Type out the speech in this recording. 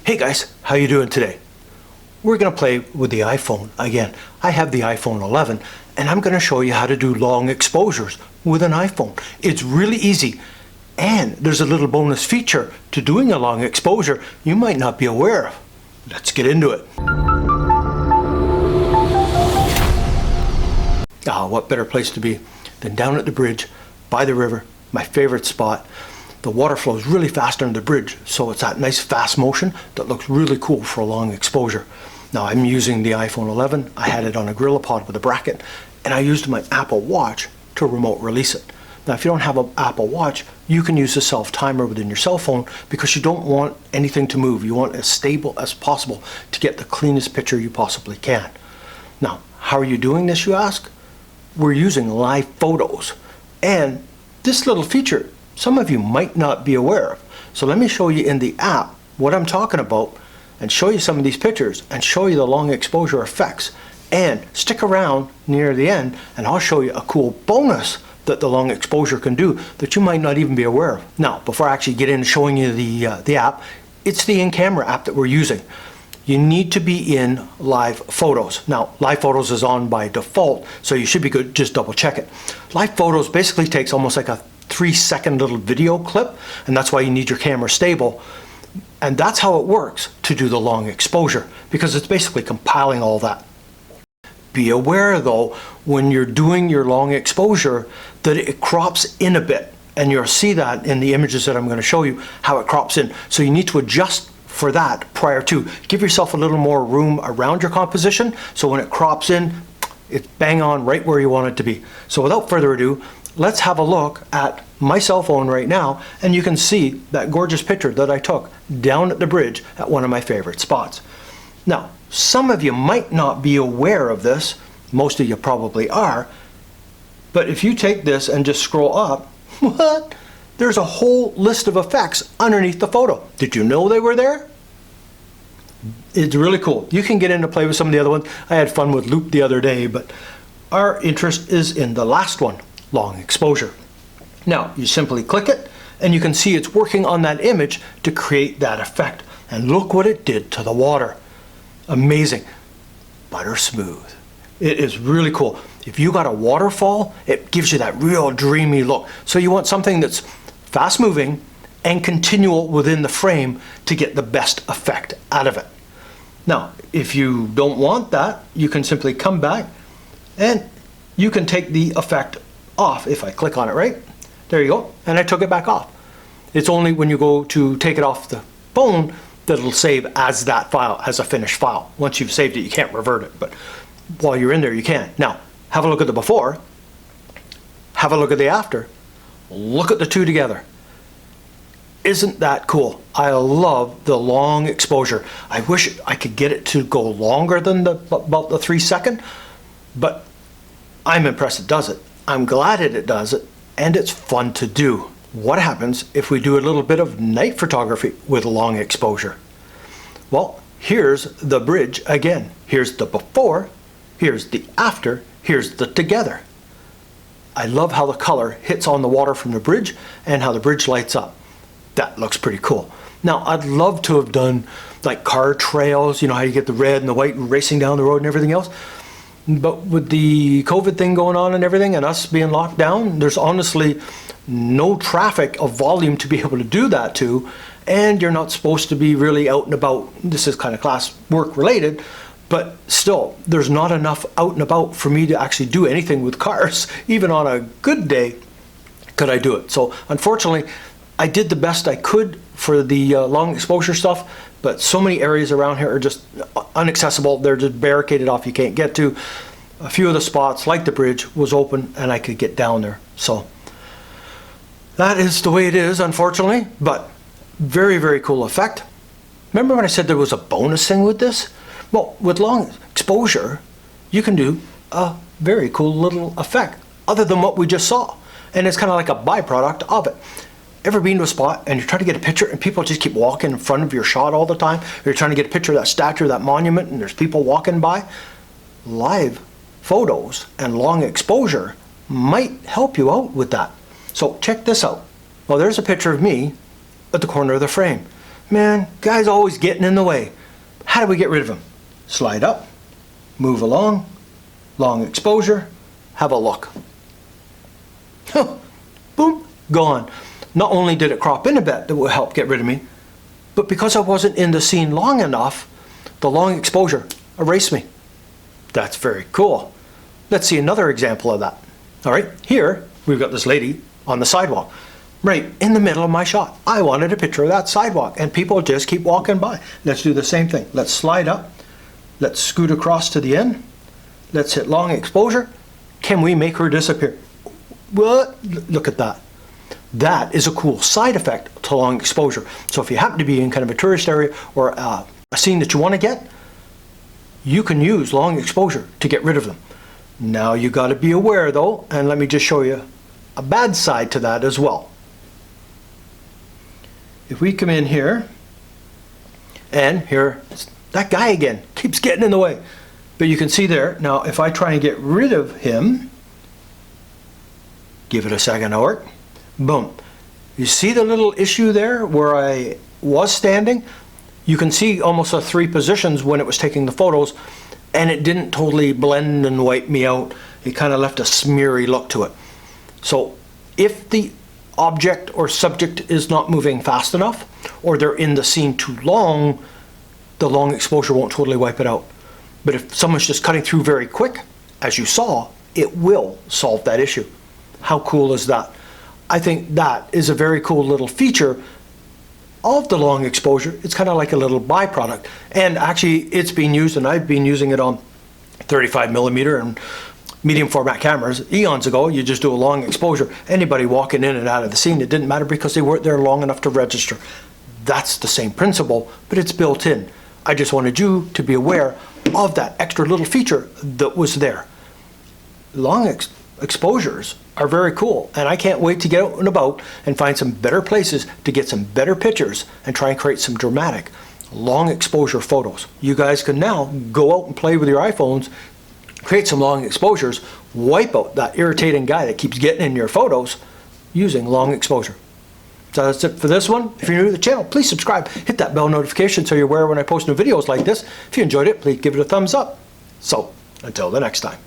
Hey guys, how you doing today? We're going to play with the iPhone again. I have the iPhone 11 and I'm going to show you how to do long exposures with an iPhone. It's really easy, and there's a little bonus feature to doing a long exposure you might not be aware of. Let's get into it. What better place to be than down at the bridge by the river, my favorite spot. The water flows really fast under the bridge, so it's that nice fast motion that looks really cool for a long exposure. Now I'm using the iPhone 11. I had it on a GorillaPod with a bracket, and I used my Apple Watch to remote release it. Now if you don't have an Apple Watch, you can use a self timer within your cell phone because you don't want anything to move. You want as stable as possible to get the cleanest picture you possibly can. Now, how are you doing this, you ask? We're using live photos, and this little feature some of you might not be aware of. So let me show you in the app what I'm talking about and show you some of these pictures and show you the long exposure effects. And stick around near the end and I'll show you a cool bonus that the long exposure can do that you might not even be aware of. Now, before I actually get into showing you the app, it's the in-camera app that we're using. You need to be in live photos. Now, live photos is on by default, so you should be good, just double check it. Live photos basically takes almost like a 3-second little video clip, and that's why you need your camera stable. And that's how it works to do the long exposure, because it's basically compiling all that. Be aware though, when you're doing your long exposure, that it crops in a bit, and you'll see that in the images that I'm going to show you, how it crops in. So you need to adjust for that prior to. Give yourself a little more room around your composition, so when it crops in, it's bang on right where you want it to be. So without further ado, let's have a look at my cell phone right now, and you can see that gorgeous picture that I took down at the bridge at one of my favorite spots. Now, some of you might not be aware of this, most of you probably are, but if you take this and just scroll up, what? There's a whole list of effects underneath the photo. Did you know they were there? It's really cool. You can get into play with some of the other ones. I had fun with Loop the other day, but our interest is in the last one, long exposure. Now, you simply click it, and you can see it's working on that image to create that effect. And look what it did to the water. Amazing. Butter smooth. It is really cool. If you got a waterfall, it gives you that real dreamy look. So you want something that's fast moving and continual within the frame to get the best effect out of it. Now, if you don't want that, you can simply come back and you can take the effect off. If I click on it, right? There you go. And I took it back off. It's only when you go to take it off the phone that it'll save as that file, as a finished file. Once you've saved it, you can't revert it, but while you're in there, you can. Now, have a look at the before, have a look at the after, look at the two together. Isn't that cool? I love the long exposure. I wish I could get it to go longer than about the 3-second, but I'm impressed it does it. I'm glad it does it, and it's fun to do. What happens if we do a little bit of night photography with long exposure? Well, here's the bridge again. Here's the before, here's the after, here's the together. I love how the color hits on the water from the bridge and how the bridge lights up. That looks pretty cool. Now, I'd love to have done like car trails, you know how you get the red and the white racing down the road and everything else. But with the COVID thing going on and everything and us being locked down, there's honestly no traffic of volume to be able to do that to, and you're not supposed to be really out and about. This is kind of class work related, but still, there's not enough out and about for me to actually do anything with cars. Even on a good day, could I do it? So unfortunately, I did the best I could for the long exposure stuff, but so many areas around here are just inaccessible. They're just barricaded off, you can't get to. A few of the spots, like the bridge, was open and I could get down there. So that is the way it is, unfortunately, but very, very cool effect. Remember when I said there was a bonus thing with this? Well, with long exposure, you can do a very cool little effect other than what we just saw. And it's kind of like a byproduct of it. Ever been to a spot and you're trying to get a picture and people just keep walking in front of your shot all the time? Or you're trying to get a picture of that statue, that monument, and there's people walking by? Live photos and long exposure might help you out with that. So check this out. Well, there's a picture of me at the corner of the frame. Man, guy's always getting in the way. How do we get rid of him? Slide up, move along, long exposure, have a look. Boom, gone. Not only did it crop in a bit that will help get rid of me, but because I wasn't in the scene long enough, the long exposure erased me. That's very cool. Let's see another example of that. All right, here we've got this lady on the sidewalk, right in the middle of my shot. I wanted a picture of that sidewalk, and people just keep walking by. Let's do the same thing. Let's slide up. Let's scoot across to the end. Let's hit long exposure. Can we make her disappear? What? Look at that. That is a cool side effect to long exposure. So if you happen to be in kind of a tourist area or a scene that you want to get, you can use long exposure to get rid of them. Now you got to be aware though, and let me just show you a bad side to that as well. If we come in here, and here, that guy again keeps getting in the way. But you can see there, now if I try and get rid of him, give it a second to work, boom. You see the little issue there where I was standing? You can see almost the 3 positions when it was taking the photos, and it didn't totally blend and wipe me out. It kind of left a smeary look to it. So if the object or subject is not moving fast enough, or they're in the scene too long, the long exposure won't totally wipe it out. But if someone's just cutting through very quick, as you saw, it will solve that issue. How cool is that? I think that is a very cool little feature of the long exposure. It's kind of like a little byproduct. And actually it's being used, and I've been using it on 35mm and medium format cameras eons ago. You just do a long exposure. Anybody walking in and out of the scene, it didn't matter because they weren't there long enough to register. That's the same principle, but it's built in. I just wanted you to be aware of that extra little feature that was there. Long exposures are very cool, and I can't wait to get out and about and find some better places to get some better pictures and try and create some dramatic long exposure photos. You guys can now go out and play with your iPhones, create some long exposures, wipe out that irritating guy that keeps getting in your photos using long exposure. So that's it for this one. If you're new to the channel, please subscribe, hit that bell notification so you're aware when I post new videos like this. If you enjoyed it, please give it a thumbs up. So until the next time.